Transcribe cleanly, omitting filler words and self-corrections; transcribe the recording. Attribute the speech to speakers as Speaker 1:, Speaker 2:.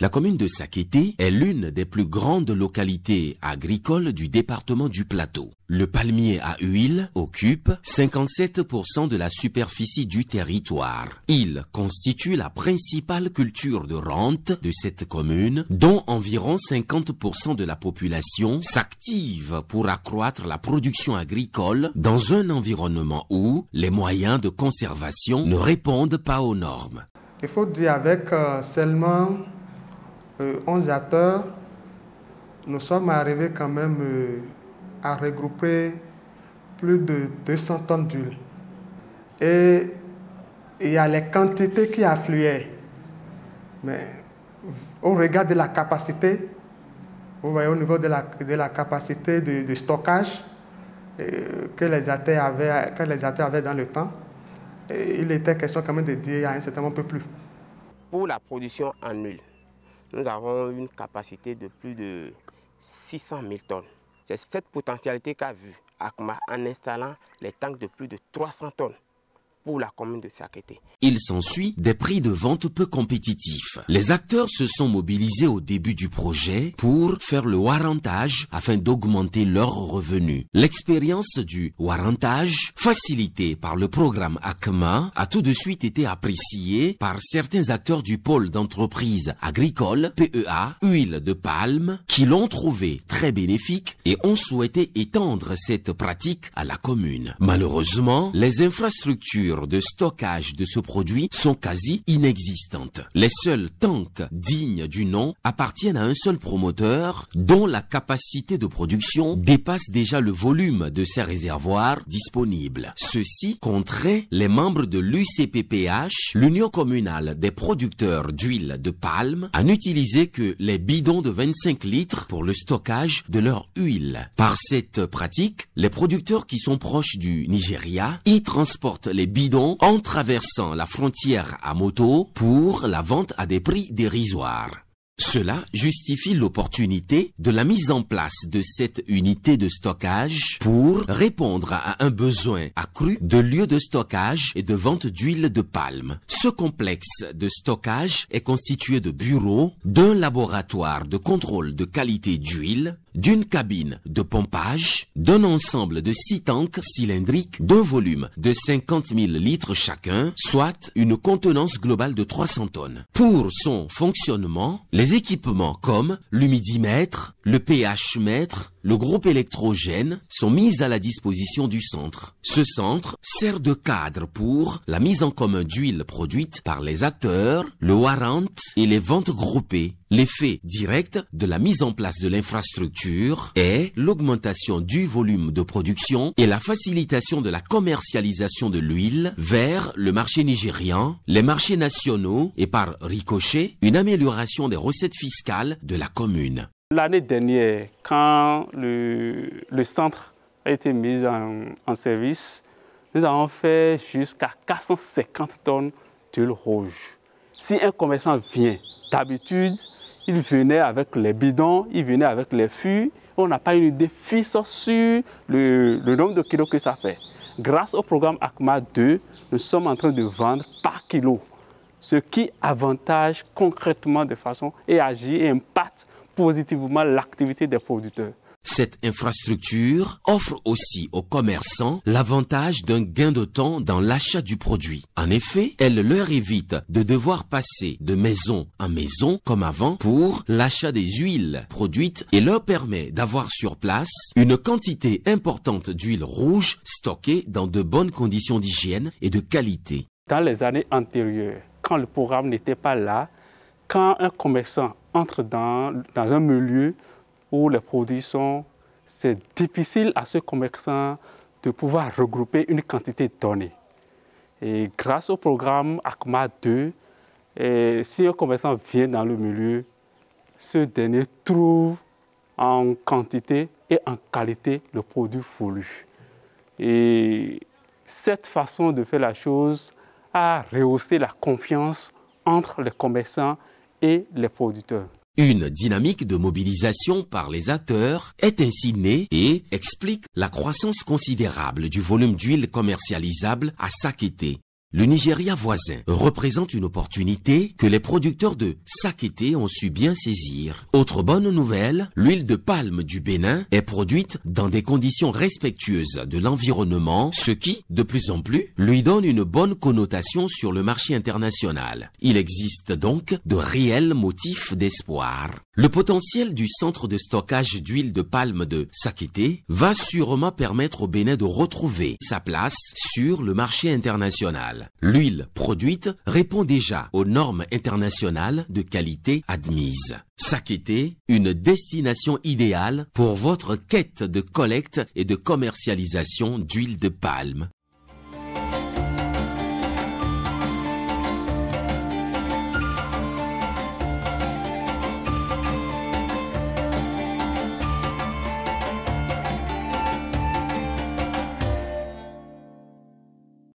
Speaker 1: La commune de Sakété est l'une des plus grandes localités agricoles du département du Plateau. Le palmier à huile occupe 57% de la superficie du territoire. Il constitue la principale culture de rente de cette commune, dont environ 50% de la population s'active pour accroître la production agricole dans un environnement où les moyens de conservation ne répondent pas aux normes.
Speaker 2: Il faut dire avec seulement 11 acteurs, nous sommes arrivés quand même à regrouper plus de 200 tonnes d'huile. Et il y a les quantités qui affluaient. Mais au regard de la capacité, vous voyez au niveau de la capacité de stockage que les acteurs avaient dans le temps, il était question quand même de dire à un certain moment un peu plus.
Speaker 3: Pour la production en huile, nous avons une capacité de plus de 600 000 tonnes. C'est cette potentialité qu'a vue ACMA en installant les tanks de plus de 300 tonnes pour la commune de Sakété.
Speaker 1: Il s'ensuit des prix de vente peu compétitifs. Les acteurs se sont mobilisés au début du projet pour faire le warrantage afin d'augmenter leurs revenus. L'expérience du warrantage, facilitée par le programme ACMA, a tout de suite été appréciée par certains acteurs du pôle d'entreprise agricole, PEA, huile de palme, qui l'ont trouvé très bénéfique et ont souhaité étendre cette pratique à la commune. Malheureusement, les infrastructures de stockage de ce produit sont quasi inexistantes. Les seuls tanks dignes du nom appartiennent à un seul promoteur dont la capacité de production dépasse déjà le volume de ces réservoirs disponibles. Ceci contraint les membres de l'UCPPH, l'Union communale des producteurs d'huile de palme, à n'utiliser que les bidons de 25 litres pour le stockage de leur huile. Par cette pratique, les producteurs qui sont proches du Nigeria y transportent les bidons en traversant la frontière à moto pour la vente à des prix dérisoires. Cela justifie l'opportunité de la mise en place de cette unité de stockage pour répondre à un besoin accru de lieux de stockage et de vente d'huile de palme. Ce complexe de stockage est constitué de bureaux, d'un laboratoire de contrôle de qualité d'huile, d'une cabine de pompage, d'un ensemble de 6 tanks cylindriques d'un volume de 50 000 litres chacun, soit une contenance globale de 300 tonnes. Pour son fonctionnement, les équipements comme l'humidimètre, le pH-mètre, le groupe électrogène sont mis à la disposition du centre. Ce centre sert de cadre pour la mise en commun d'huile produite par les acteurs, le warrant et les ventes groupées. L'effet direct de la mise en place de l'infrastructure est l'augmentation du volume de production et la facilitation de la commercialisation de l'huile vers le marché nigérian, les marchés nationaux et par ricochet, une amélioration des recettes fiscales de la commune.
Speaker 4: L'année dernière, quand le centre a été mis en service, nous avons fait jusqu'à 450 tonnes d'huile rouge. Si un commerçant vient, d'habitude, il venait avec les bidons, il venait avec les fûts. On n'a pas une idée fixe sur le nombre de kilos que ça fait. Grâce au programme ACMA 2, nous sommes en train de vendre par kilo, ce qui avantage concrètement de façon et agit et impacte positivement l'activité des producteurs.
Speaker 1: Cette infrastructure offre aussi aux commerçants l'avantage d'un gain de temps dans l'achat du produit. En effet, elle leur évite de devoir passer de maison en maison comme avant pour l'achat des huiles produites et leur permet d'avoir sur place une quantité importante d'huile rouge stockée dans de bonnes conditions d'hygiène et de qualité.
Speaker 4: Dans les années antérieures, quand le programme n'était pas là, quand un commerçant entre dans un milieu où les produits sont, c'est difficile à ce commerçant de pouvoir regrouper une quantité donnée. Et grâce au programme ACMA 2, si un commerçant vient dans le milieu, ce dernier trouve en quantité et en qualité le produit voulu. Et cette façon de faire la chose a rehaussé la confiance entre les commerçants et les producteurs.
Speaker 1: Une dynamique de mobilisation par les acteurs est ainsi née et explique la croissance considérable du volume d'huile commercialisable à Sakété. le Nigeria voisin représente une opportunité que les producteurs de sakété ont su bien saisir. Autre bonne nouvelle, l'huile de palme du Bénin est produite dans des conditions respectueuses de l'environnement, ce qui, de plus en plus, lui donne une bonne connotation sur le marché international. Il existe donc de réels motifs d'espoir. Le potentiel du centre de stockage d'huile de palme de Sakété va sûrement permettre au Bénin de retrouver sa place sur le marché international. L'huile produite répond déjà aux normes internationales de qualité admises. Sakété, une destination idéale pour votre quête de collecte et de commercialisation d'huile de palme.